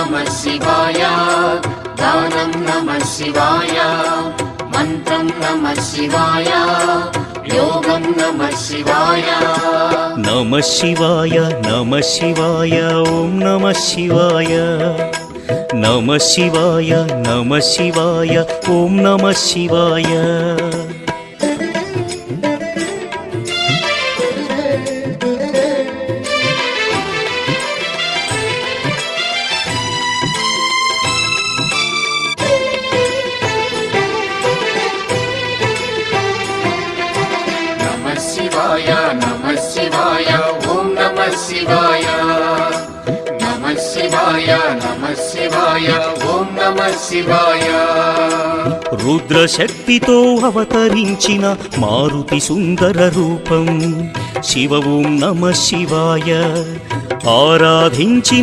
नमः शिवाय दानं नमः शिवाय मन्त्रं नमः शिवाय योगं नमः शिवाय नमः शिवाय नमः शिवाय ॐ नमः शिवाय नमः शिवाय नमः शिवाय ॐ नमः शिवाय नमः शिवाय ॐ नमः शिवाय नमः शिवाय ॐ नमः शिवाय रुद्रशक्तितो अवतरिंचिन मारुति सुंदर रूपं शिव ॐ नमः शिवाय आराधिंचिन